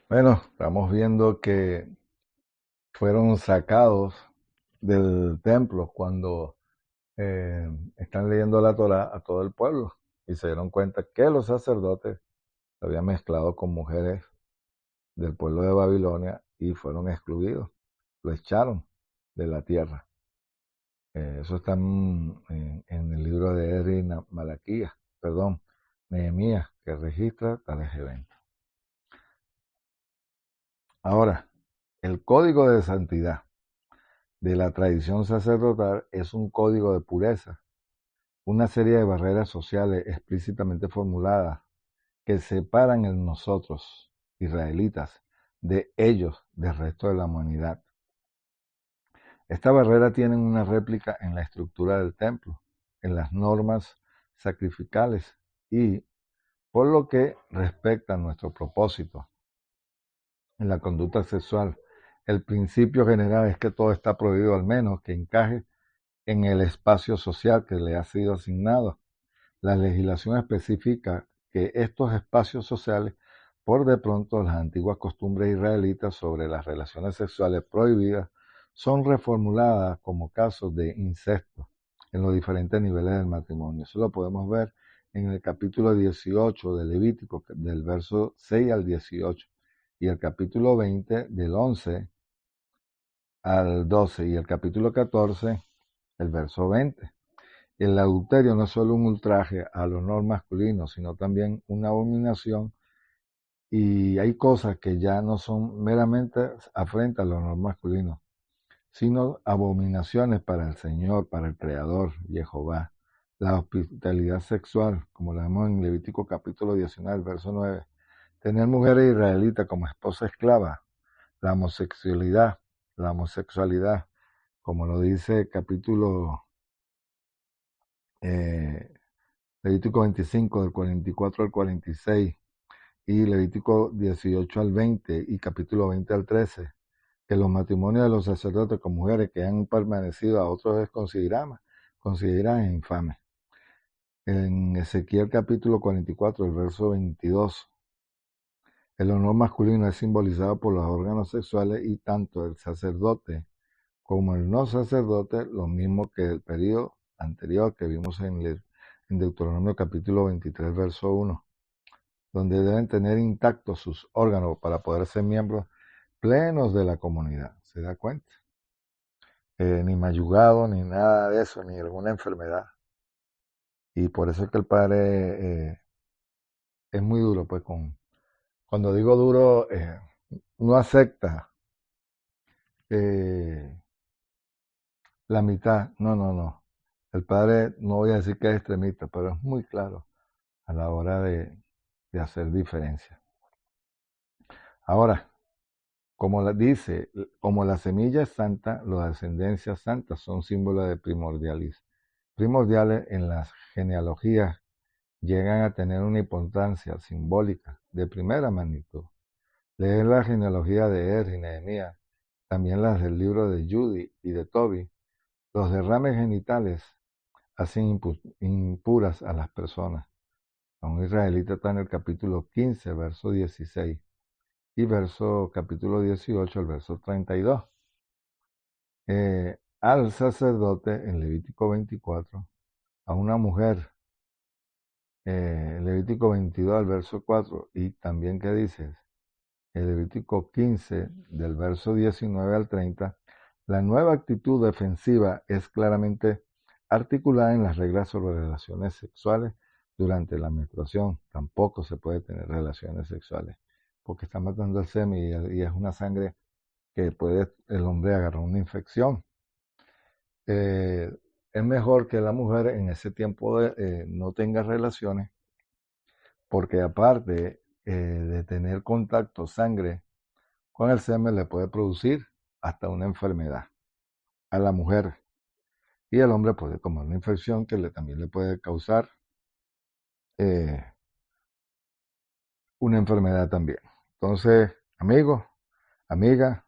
Bueno, estamos viendo que fueron sacados del templo cuando están leyendo la Torá a todo el pueblo y se dieron cuenta que los sacerdotes se habían mezclado con mujeres del pueblo de Babilonia y fueron excluidos, lo echaron de la tierra. Eso está en el libro de Eri Malaquías, perdón, Nehemías, que registra tales eventos. Ahora, el código de santidad de la tradición sacerdotal es un código de pureza, una serie de barreras sociales explícitamente formuladas que separan en nosotros, israelitas, de ellos, del resto de la humanidad. Esta barrera tiene una réplica en la estructura del templo, en las normas sacrificales y, por lo que respecta a nuestro propósito, en la conducta sexual. El principio general es que todo está prohibido al menos que encaje en el espacio social que le ha sido asignado. La legislación especifica que estos espacios sociales, por de pronto las antiguas costumbres israelitas sobre las relaciones sexuales prohibidas, son reformuladas como casos de incesto en los diferentes niveles del matrimonio. Eso lo podemos ver en el capítulo 18 de Levítico, del verso 6 al 18, y el capítulo 20 del 11 al 12, y el capítulo 14, el verso 20. El adulterio no es solo un ultraje al honor masculino, sino también una abominación, y hay cosas que ya no son meramente afrenta al honor masculino, sino abominaciones para el Señor, para el Creador, Jehová. La hospitalidad sexual, como la vemos en Levítico capítulo 19, verso 9. Tener mujeres israelitas como esposa esclava. La homosexualidad, la homosexualidad, como lo dice capítulo eh, Levítico 25 del 44 al 46 y Levítico 18 al 20 y capítulo 20 al 13, que los matrimonios de los sacerdotes con mujeres que han permanecido a otros es consideran infames. En Ezequiel capítulo 44, el verso 22, el honor masculino es simbolizado por los órganos sexuales y tanto el sacerdote como el no sacerdote, lo mismo que el periodo anterior que vimos en Deuteronomio capítulo 23, verso 1, donde deben tener intactos sus órganos para poder ser miembros plenos de la comunidad. ¿Se da cuenta? Ni mayugado, ni nada de eso, ni alguna enfermedad. Y por eso es que el padre es muy duro, pues cuando digo duro, no acepta eh, la mitad. No, no, no. El padre, no voy a decir que es extremista, pero es muy claro a la hora de hacer diferencia. Ahora, como dice, como la semilla es santa, las descendencias santas son símbolos de primordiales en las genealogías, llegan a tener una importancia simbólica de primera magnitud. Leer la genealogía de Er y Nehemías, también las del libro de Judy y de Toby, los derrames genitales hacen impuras a las personas. A un israelita está en el capítulo 15, verso 16, y capítulo 18, el verso 32. Al sacerdote en Levítico 24, a una mujer, Levítico 22, al verso 4, y también, ¿qué dices? El Levítico 15, del verso 19 al 30, la nueva actitud defensiva es claramente articulada en las reglas sobre relaciones sexuales durante la menstruación. Tampoco se puede tener relaciones sexuales porque está matando el semen y es una sangre que puede el hombre agarrar una infección. Eh, es mejor que la mujer en ese tiempo no tenga relaciones porque aparte de tener contacto sangre con el semen le puede producir hasta una enfermedad a la mujer, y el hombre puede tomar una infección que también le puede causar eh, una enfermedad también. Entonces, amigos, amigas,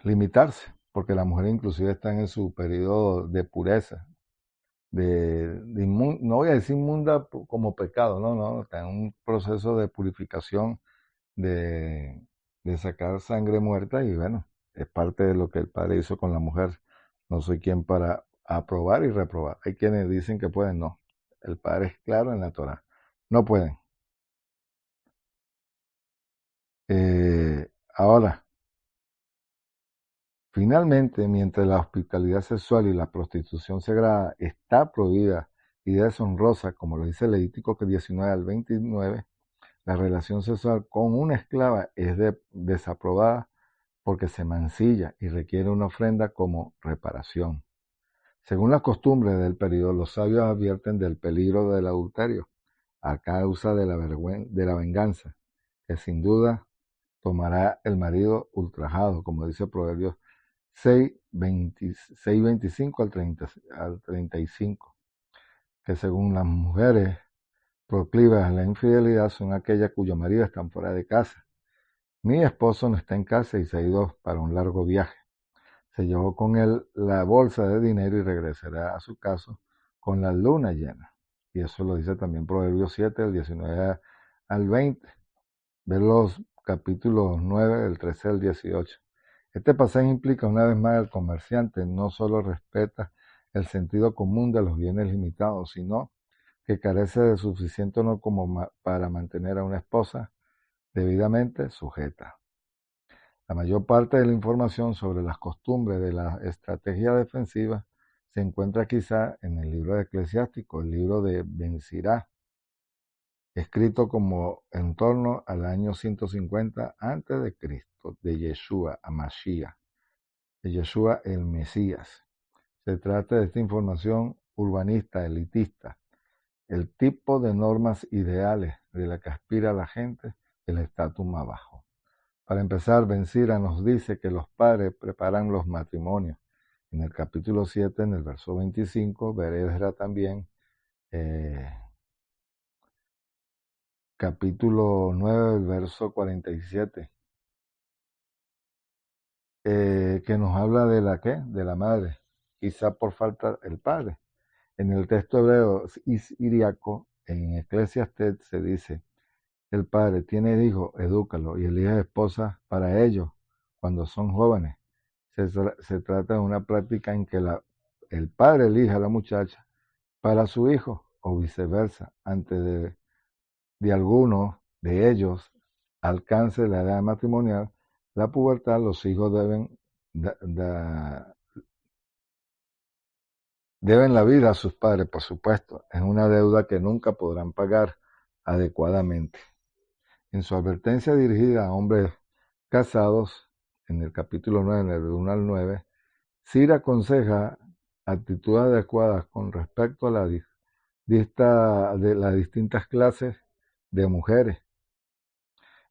limitarse, porque la mujer inclusive está en su periodo de pureza, no voy a decir inmunda como pecado, no, no, está en un proceso de purificación, de, de sacar sangre muerta y bueno, es parte de lo que el Padre hizo con la mujer. No soy quien para aprobar y reprobar. Hay quienes dicen que pueden, no. El Padre es claro en la Torah. No pueden. Ahora, finalmente, mientras la hospitalidad sexual y la prostitución sagrada está prohibida y deshonrosa, como lo dice Levítico 19 al 29, la relación sexual con una esclava es desaprobada porque se mancilla y requiere una ofrenda como reparación. Según las costumbres del periodo, los sabios advierten del peligro del adulterio a causa de la venganza, que sin duda tomará el marido ultrajado, como dice Proverbios 6:25 al 35, que según las mujeres proclives a la infidelidad son aquellas cuyos maridos están fuera de casa. Mi esposo no está en casa y se ha ido para un largo viaje. Se llevó con él la bolsa de dinero y regresará a su casa con la luna llena. Y eso lo dice también Proverbios 7, del 19 al 20. Ve los capítulos 9, del 13 al 18. Este pasaje implica una vez más el comerciante no solo respeta el sentido común de los bienes limitados, sino que carece de suficiente honor como para mantener a una esposa debidamente sujeta. La mayor parte de la información sobre las costumbres de la estrategia defensiva se encuentra quizá en el libro de Eclesiástico, el libro de Ben-Sirá, escrito como en torno al año 150 antes de Cristo, de Yeshua a Mashiach, de Yeshua el Mesías. Se trata de esta información urbanista, elitista, el tipo de normas ideales de la que aspira la gente del estatus más bajo. Para empezar, Ben-Sira nos dice que los padres preparan los matrimonios. En el capítulo 7, en el verso 25, verá también capítulo 9, el verso 47, que nos habla de la ¿qué? De la madre, quizá por falta del padre. En el texto hebreo siríaco, en Eclesiastés se dice, el padre tiene hijos, edúcalo y elige esposa para ellos cuando son jóvenes. Se trata de una práctica en que el padre elige a la muchacha para su hijo o viceversa. Antes de alguno de ellos alcance la edad matrimonial, la pubertad, los hijos deben la vida a sus padres, por supuesto. Es una deuda que nunca podrán pagar adecuadamente. En su advertencia dirigida a hombres casados, en el capítulo 9, del 1 al 9, Sir aconseja actitudes adecuadas con respecto a de las distintas clases de mujeres.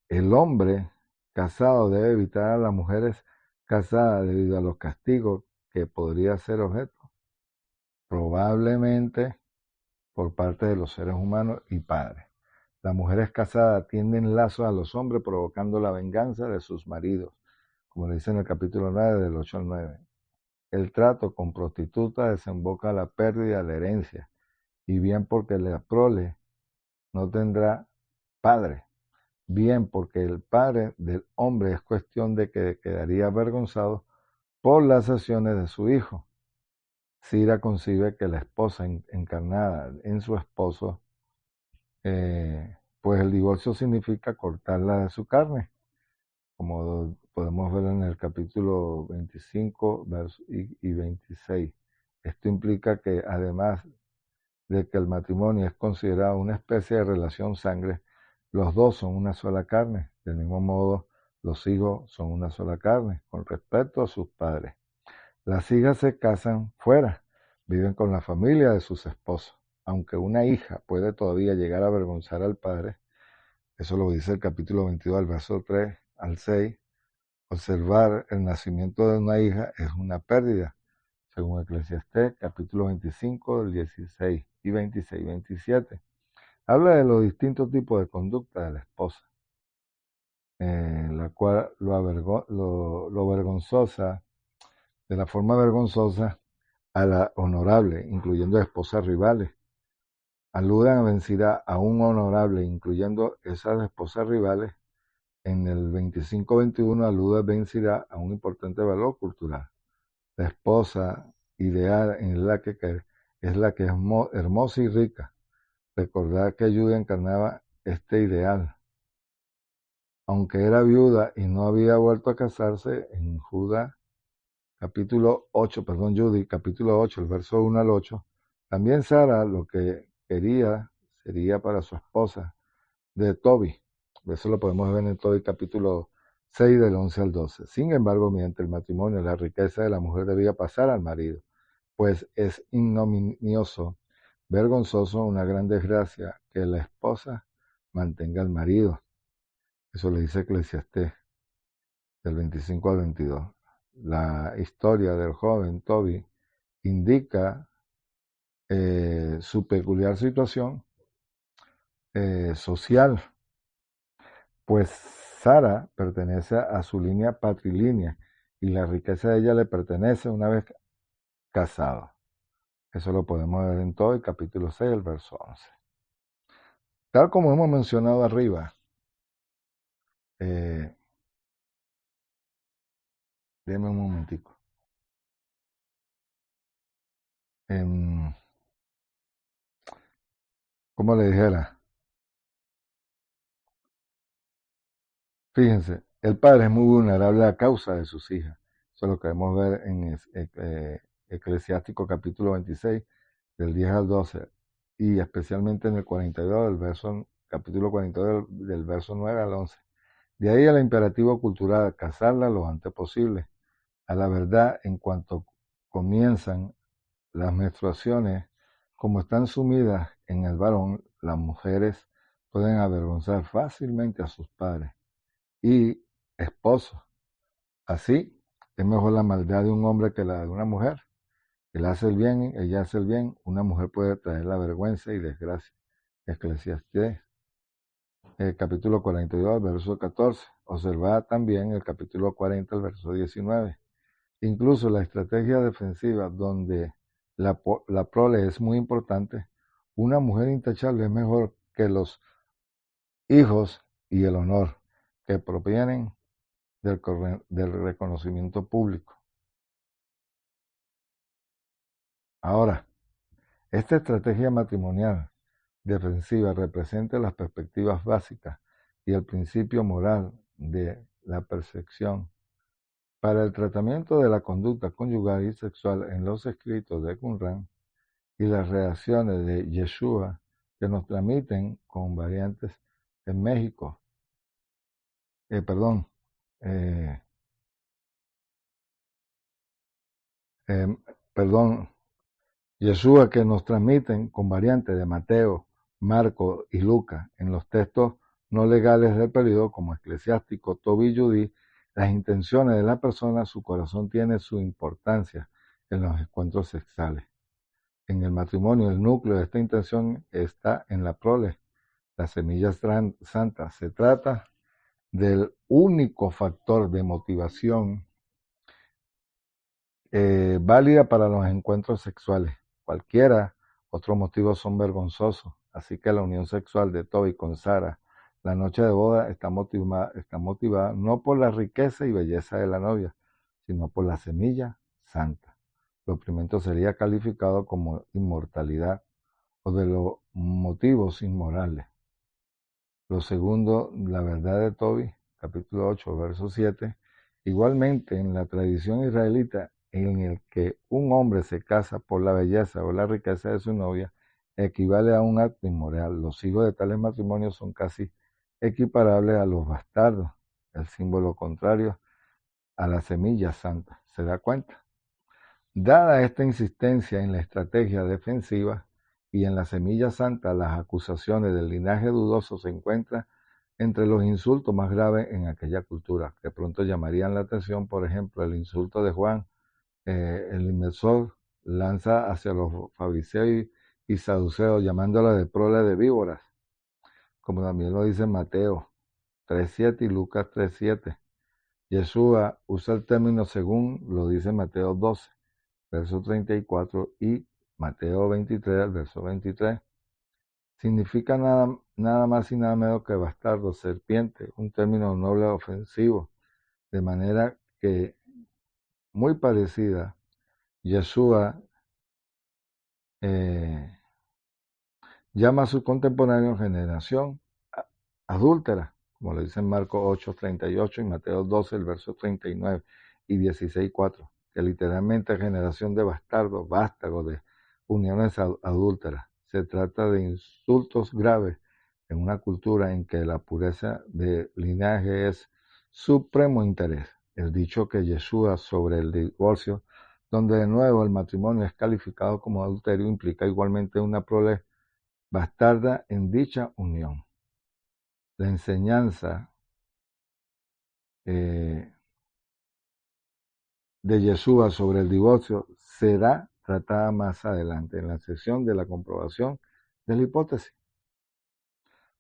El hombre casado debe evitar a las mujeres casadas debido a los castigos que podría ser objeto, probablemente por parte de los seres humanos y padres. Las mujeres casadas tienden lazos a los hombres provocando la venganza de sus maridos, como le dice en el capítulo 9, del 8 al 9. El trato con prostitutas desemboca la pérdida de la herencia, y bien porque la prole no tendrá padre, bien porque el padre del hombre es cuestión de que quedaría avergonzado por las acciones de su hijo. Sira concibe que la esposa encarnada en su esposo, pues el divorcio significa cortarla de su carne, como podemos ver en el capítulo 25 y 26. Esto implica que además de que el matrimonio es considerado una especie de relación sangre, los dos son una sola carne. Del mismo modo, los hijos son una sola carne con respecto a sus padres. Las hijas se casan fuera, viven con la familia de sus esposos. Aunque una hija puede todavía llegar a avergonzar al padre, eso lo dice el capítulo 22, al verso 3 al 6, observar el nacimiento de una hija es una pérdida, según Eclesiastés, capítulo 25, del 16 y 26 y 27. Habla de los distintos tipos de conducta de la esposa, la cual lo vergonzosa, de la forma vergonzosa, a la honorable, incluyendo esposas rivales. Aludan a vencirá a un honorable, incluyendo esas esposas rivales. En el 25-21 alude vencirá a un importante valor cultural. La esposa ideal es la que es hermosa y rica. Recordad que Judy encarnaba este ideal. Aunque era viuda y no había vuelto a casarse, en Judy, capítulo 8, el verso 1 al 8, también Sara lo que quería sería para su esposa de Tobi. Eso lo podemos ver en Tobi capítulo 6 del 11 al 12. Sin embargo, mediante el matrimonio, la riqueza de la mujer debía pasar al marido, pues es ignominioso, vergonzoso, una gran desgracia que la esposa mantenga al marido. Eso le dice Eclesiastés del 25 al 22. La historia del joven Tobi indica su peculiar situación social, pues Sara pertenece a su línea patrilineal y la riqueza de ella le pertenece una vez casado. Eso lo podemos ver en todo el capítulo 6, el verso 11. Tal como hemos mencionado arriba, déme un momentico. ¿Cómo le dijera? Fíjense, el padre es muy vulnerable a causa de sus hijas. Eso es lo que debemos ver en Eclesiástico capítulo 26, del 10 al 12, y especialmente en el 42, capítulo 42, del verso 9 al 11. De ahí el imperativo cultural, casarla lo antes posible. A la verdad, en cuanto comienzan las menstruaciones, como están sumidas en el varón, las mujeres pueden avergonzar fácilmente a sus padres y esposos. Así, es mejor la maldad de un hombre que la de una mujer. Él hace el bien, ella hace el bien, una mujer puede traer la vergüenza y desgracia. Eclesiastés, el capítulo 42, verso 14. Observad también el capítulo 40, el verso 19. Incluso la estrategia defensiva, donde la prole es muy importante, una mujer intachable es mejor que los hijos y el honor que provienen del reconocimiento público. Ahora, esta estrategia matrimonial defensiva representa las perspectivas básicas y el principio moral de la percepción. Para el tratamiento de la conducta conyugal y sexual en los escritos de Qumran y las reacciones de Yeshua que nos transmiten con variantes en México, perdón, eh, perdón, Yeshua que nos transmiten con variantes de Mateo, Marco y Lucas en los textos no legales del periodo como eclesiástico, Tobit y Judí, las intenciones de la persona, su corazón tiene su importancia en los encuentros sexuales. En el matrimonio, el núcleo de esta intención está en la prole, la semilla santa. Se trata del único factor de motivación válida para los encuentros sexuales. Cualquiera otros motivos son vergonzosos. Así que la unión sexual de Toby con Sara, la noche de boda, está motivada no por la riqueza y belleza de la novia, sino por la semilla santa. Lo primero sería calificado como inmortalidad o de los motivos inmorales. Lo segundo, la verdad de Toby, capítulo 8, verso 7. Igualmente, en la tradición israelita, en el que un hombre se casa por la belleza o la riqueza de su novia, equivale a un acto inmoral. Los hijos de tales matrimonios son casi equiparables a los bastardos, el símbolo contrario a la semilla santa. ¿Se da cuenta? Dada esta insistencia en la estrategia defensiva y en la semilla santa, las acusaciones del linaje dudoso se encuentran entre los insultos más graves en aquella cultura. De pronto llamarían la atención, por ejemplo, el insulto de Juan, el inmersor lanza hacia los fariseos y saduceos, llamándola de prole de víboras, como también lo dice Mateo 3.7 y Lucas 3.7. Yeshua usa el término según lo dice Mateo 12. verso 34, y Mateo 23, verso 23. Significa nada más y nada menos que bastardo, serpiente, un término noble ofensivo, de manera que, muy parecida, Yeshua llama a su contemporáneo generación adúltera, como lo dice en Marcos 8:38 y Mateo 12, el verso 39 y 16:4, que literalmente generación de bastardos, vástagos, de uniones adúlteras. Se trata de insultos graves en una cultura en que la pureza de linaje es supremo interés. El dicho que Yeshua sobre el divorcio, donde de nuevo el matrimonio es calificado como adulterio, implica igualmente una prole bastarda en dicha unión. La enseñanza de Yeshua sobre el divorcio será tratada más adelante en la sesión de la comprobación de la hipótesis.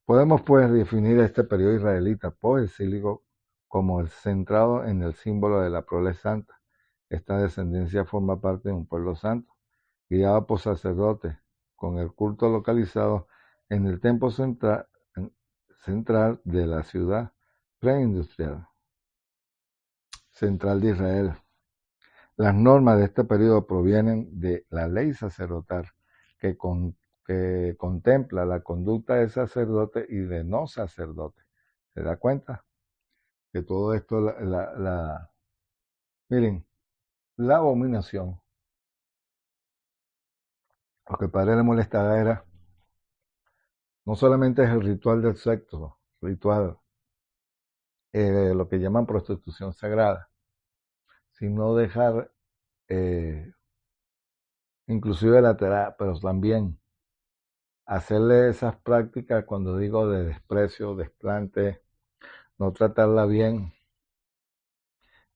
Podemos pues definir este periodo israelita post-exílico como el centrado en el símbolo de la prole santa. Esta descendencia forma parte de un pueblo santo, guiado por sacerdotes, con el culto localizado en el templo central de la ciudad preindustrial central de Israel. Las normas de este periodo provienen de la ley sacerdotal, que contempla la conducta de sacerdote y de no sacerdote. ¿Se da cuenta? Que todo esto, miren, la abominación, lo que al padre le molestaba era, no solamente es el ritual del sexo, ritual, lo que llaman prostitución sagrada, sino dejar inclusive la terapia, pero también hacerle esas prácticas, cuando digo de desprecio, desplante, no tratarla bien,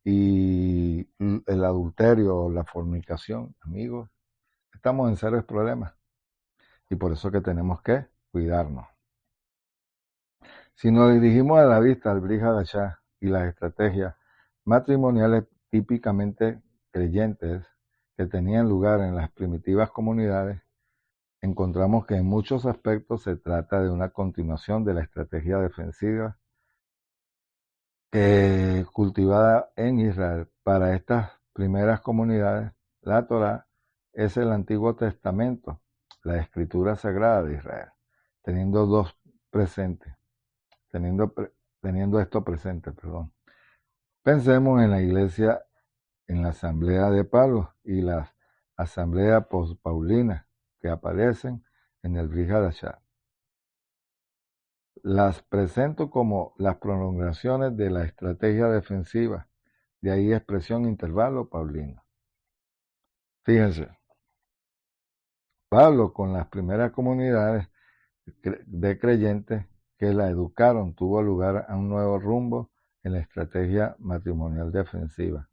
y el adulterio o la fornicación, amigos, estamos en serios problemas, y por eso que tenemos que cuidarnos. Si nos dirigimos a la vista al Brit Hadashah y las estrategias matrimoniales típicamente creyentes que tenían lugar en las primitivas comunidades, encontramos que en muchos aspectos se trata de una continuación de la estrategia defensiva cultivada en Israel. Para estas primeras comunidades, la Torá es el Antiguo Testamento, la escritura sagrada de Israel, teniendo dos presentes, teniendo esto presente, perdón. Pensemos en la iglesia, en la asamblea de Pablo y las asambleas post-paulinas que aparecen en el Brit Hadashah. Las presento como las prolongaciones de la estrategia defensiva, de ahí expresión intervalo paulino. Fíjense, Pablo con las primeras comunidades de creyentes que la educaron tuvo lugar a un nuevo rumbo en la estrategia matrimonial defensiva.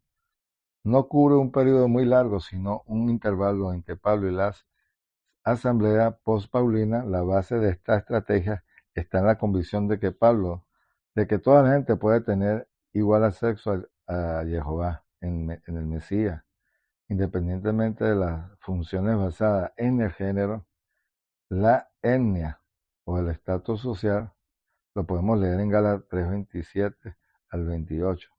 No cubre un periodo muy largo, sino un intervalo en que Pablo y las asambleas post-paulinas, la base de esta estrategia está en la convicción de que de que toda la gente puede tener igual acceso a Jehová en el Mesías, independientemente de las funciones basadas en el género, la etnia o el estatus social. Lo podemos leer en Gálatas 3:27 al 28,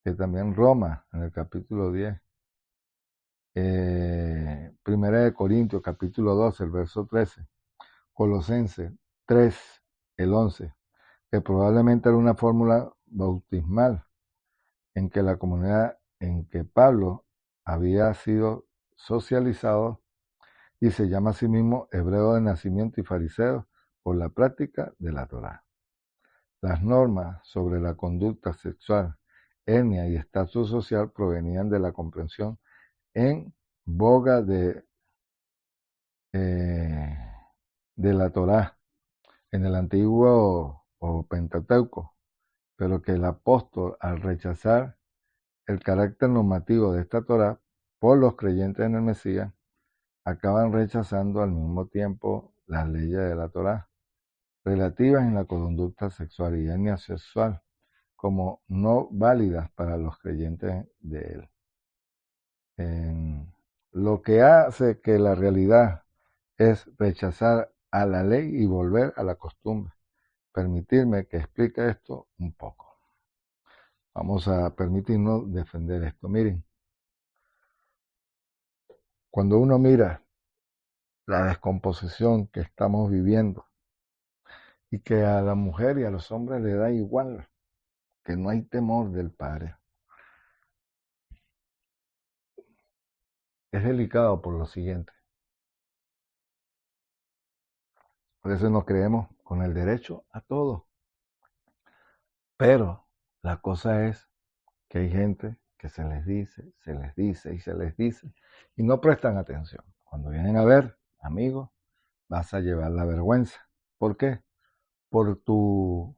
que también Roma, en el capítulo 10, Primera de Corintios, capítulo 12, el verso 13, Colosenses 3, el 11, que probablemente era una fórmula bautismal en que la comunidad en que Pablo había sido socializado, y se llama a sí mismo hebreo de nacimiento y fariseo por la práctica de la Torá. Las normas sobre la conducta sexual, etnia y estatus social provenían de la comprensión en boga de la Torá en el antiguo o Pentateuco, pero que el apóstol, al rechazar el carácter normativo de esta Torá por los creyentes en el Mesías, acaban rechazando al mismo tiempo las leyes de la Torá relativas en la conducta sexual y etnia sexual como no válidas para los creyentes de él. lo que hace que la realidad es rechazar a la ley y volver a la costumbre. Permitirme que explique esto un poco. Vamos a permitirnos defender esto. Miren, cuando uno mira la descomposición que estamos viviendo y que a la mujer y a los hombres le da igual, que no hay temor del padre, es delicado por lo siguiente. Por eso nos creemos con el derecho a todo. Pero la cosa es que hay gente que se les dice, se les dice y se les dice y no prestan atención. Cuando vienen a ver, amigos, vas a llevar la vergüenza. ¿Por qué? Por tu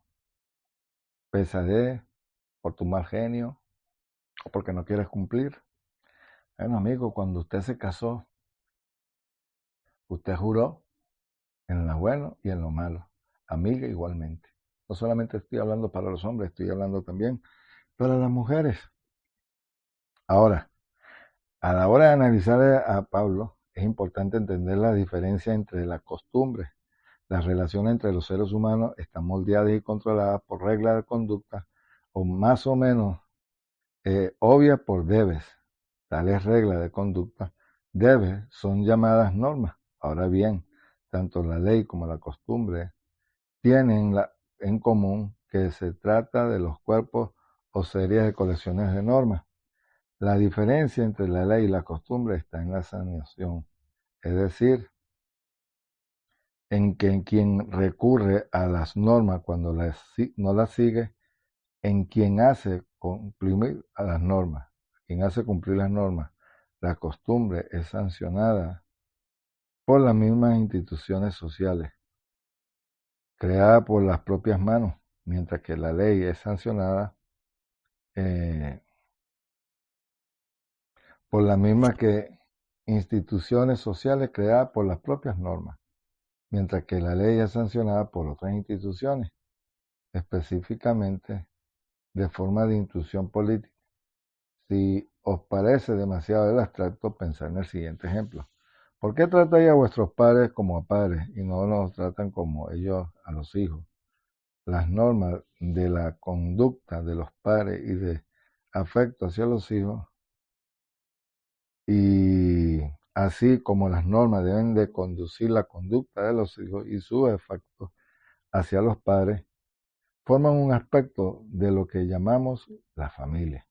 pesadez, por tu mal genio o porque no quieres cumplir. Bueno, amigo, cuando usted se casó, usted juró en lo bueno y en lo malo. Amiga igualmente. No solamente estoy hablando para los hombres, estoy hablando también para las mujeres. Ahora, a la hora de analizar a Pablo, es importante entender la diferencia entre las costumbres. Las relaciones entre los seres humanos están moldeadas y controladas por reglas de conducta o más o menos obvias por debes. Tales reglas de conducta, debes, son llamadas normas. Ahora bien, tanto la ley como la costumbre tienen en común que se trata de los cuerpos o series de colecciones de normas. La diferencia entre la ley y la costumbre está en la sanación, es decir, en que quien recurre a las normas cuando no las sigue, en quien hace cumplir a las normas, quien hace cumplir las normas. La costumbre es sancionada por las mismas instituciones sociales, creada por las propias manos, mientras que la ley es sancionada eh, por las mismas que instituciones sociales creadas por las propias normas, mientras que la ley es sancionada por otras instituciones, específicamente de forma de instrucción política. Si os parece demasiado el abstracto, pensad en el siguiente ejemplo. ¿Por qué tratáis a vuestros padres como a padres y no nos tratan como ellos a los hijos? Las normas de la conducta de los padres y de afecto hacia los hijos, y así como las normas deben de conducir la conducta de los hijos y sus efectos hacia los padres, forman un aspecto de lo que llamamos la familia.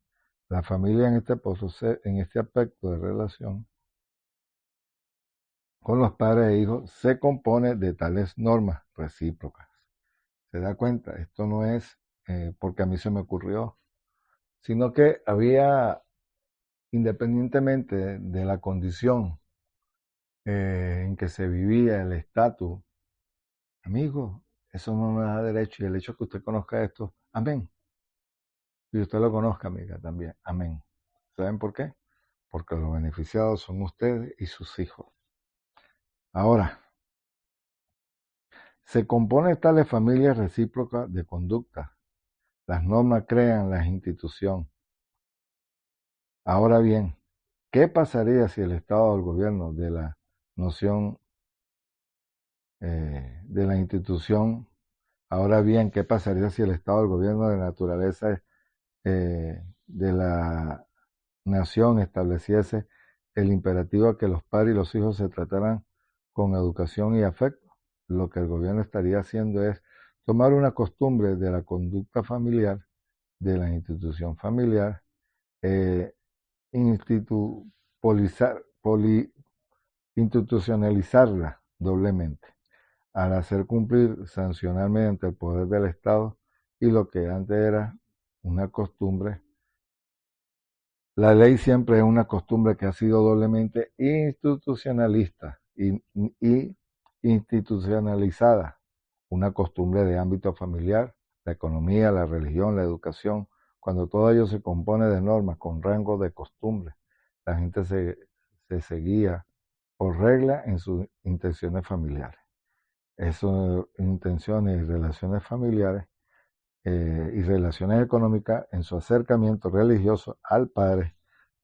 La familia en este aspecto de relación con los padres e hijos se compone de tales normas recíprocas. ¿Se da cuenta? Esto no es porque a mí se me ocurrió, sino que había, independientemente de la condición en que se vivía, el estatus, amigo, eso no me da derecho, y el hecho de que usted conozca esto, amén. Y usted lo conozca, amiga, también, amén. ¿Saben por qué? Porque los beneficiados son ustedes y sus hijos. Ahora, se componen tales familias recíprocas de conducta. Las normas crean las instituciones. Ahora bien, ¿qué pasaría si el Estado o el gobierno de la noción de la institución? Ahora bien, ¿qué pasaría si el Estado o el gobierno de naturaleza de la nación estableciese el imperativo a que los padres y los hijos se trataran con educación y afecto? Lo que el gobierno estaría haciendo es tomar una costumbre de la conducta familiar, de la institución familiar, eh, institucionalizarla doblemente, al hacer cumplir, sancionar mediante el poder del Estado y lo que antes era una costumbre. La ley siempre es una costumbre que ha sido doblemente institucionalista y institucionalizada, una costumbre de ámbito familiar, la economía, la religión, la educación, cuando todo ello se compone de normas con rango de costumbre. La gente se seguía por regla en sus intenciones familiares. Esas intenciones y relaciones familiares y relaciones económicas en su acercamiento religioso al Padre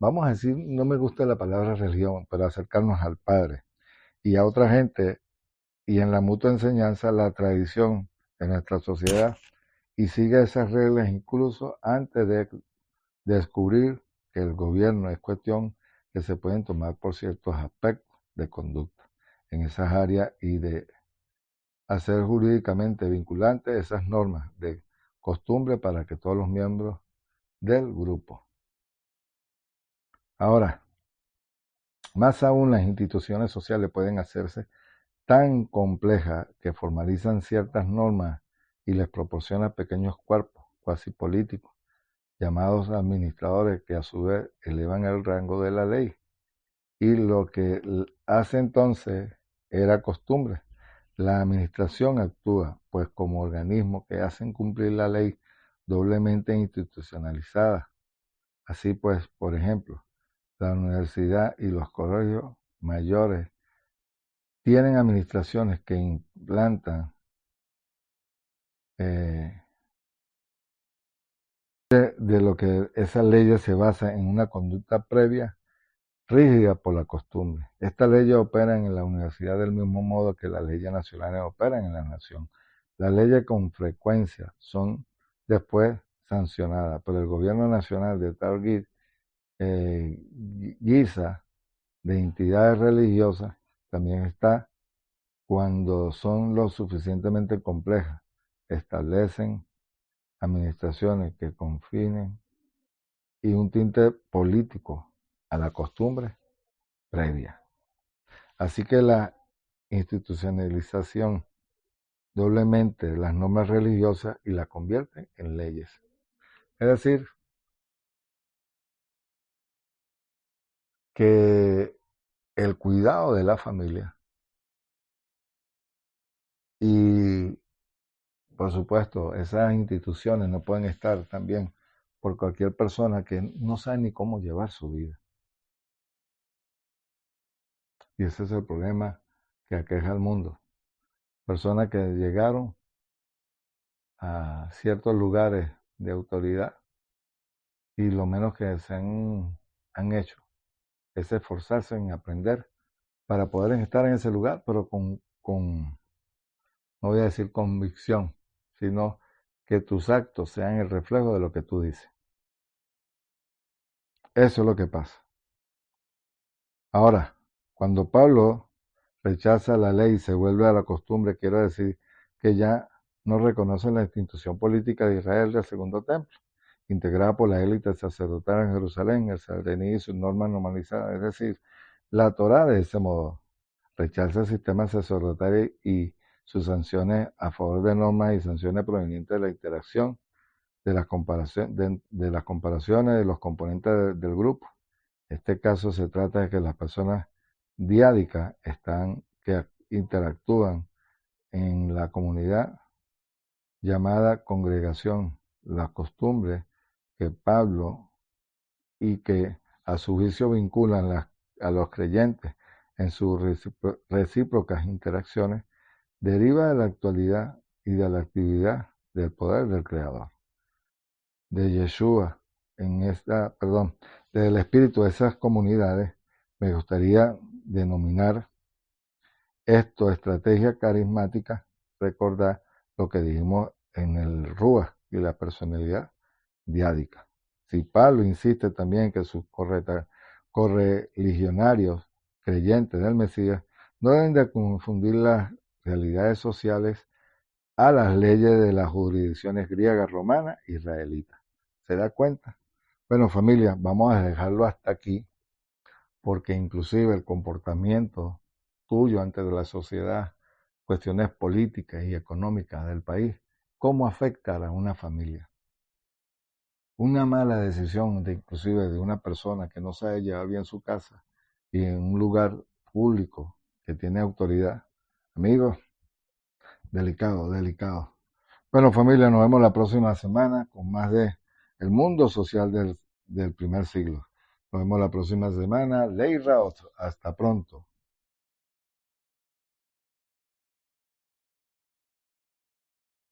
vamos a decir, no me gusta la palabra religión, pero acercarnos al Padre y a otra gente y en la mutua enseñanza, la tradición de nuestra sociedad y sigue esas reglas incluso antes de descubrir que el gobierno es cuestión que se pueden tomar por ciertos aspectos de conducta en esas áreas y de hacer jurídicamente vinculantes esas normas de costumbre para que todos los miembros del grupo. Ahora, más aún las instituciones sociales pueden hacerse tan complejas que formalizan ciertas normas y les proporciona pequeños cuerpos cuasi políticos llamados administradores que a su vez elevan el rango de la ley. Y lo que hace entonces era costumbre. La administración actúa pues como organismo que hacen cumplir la ley doblemente institucionalizada. Así pues, por ejemplo, la universidad y los colegios mayores tienen administraciones que implantan de lo que esas leyes se basan en una conducta previa rígida por la costumbre. Estas leyes operan en la universidad del mismo modo que las leyes nacionales operan en la nación. Las leyes con frecuencia son después sancionadas, pero el gobierno nacional de tal guisa de entidades religiosas también está cuando son lo suficientemente complejas, establecen administraciones que confinen y un tinte político a la costumbre previa. Así que la institucionalización doblemente las normas religiosas y las convierte en leyes. Es decir, que el cuidado de la familia y, por supuesto, esas instituciones no pueden estar también por cualquier persona que no sabe ni cómo llevar su vida. Y ese es el problema que aqueja al mundo. Personas que llegaron a ciertos lugares de autoridad y lo menos que se han hecho es esforzarse en aprender para poder estar en ese lugar, pero no voy a decir convicción, sino que tus actos sean el reflejo de lo que tú dices. Eso es lo que pasa. Ahora, cuando Pablo rechaza la ley y se vuelve a la costumbre, quiero decir que ya no reconoce la institución política de Israel del segundo templo, integrada por la élite sacerdotal en Jerusalén, el Sanedrín y sus normas normalizadas, es decir, la Torá de ese modo rechaza el sistema sacerdotal y sus sanciones a favor de normas y sanciones provenientes de la interacción, de las comparaciones de los componentes del grupo. En este caso se trata de que las personas diádicas que interactúan en la comunidad llamada congregación, las costumbres que Pablo y que a su juicio vinculan a los creyentes en sus recíprocas interacciones, deriva de la actualidad y de la actividad del poder del Creador, de Yeshua, del espíritu de esas comunidades. Me gustaría denominar esto estrategia carismática, recordar lo que dijimos en el Ruach y la personalidad diádica. Si Pablo insiste también que sus correligionarios creyentes del Mesías no deben de confundir las realidades sociales a las leyes de las jurisdicciones griegas, romanas e israelitas. ¿Se da cuenta? Bueno, familia, vamos a dejarlo hasta aquí, porque inclusive el comportamiento tuyo ante la sociedad, cuestiones políticas y económicas del país, cómo afecta a una familia. Una mala decisión inclusive de una persona que no sabe llevar bien su casa y en un lugar público que tiene autoridad. Amigos, delicado, delicado. Bueno, familia, nos vemos la próxima semana con más de El Mundo Social del primer siglo. Nos vemos la próxima semana. Ley Raot. Hasta pronto.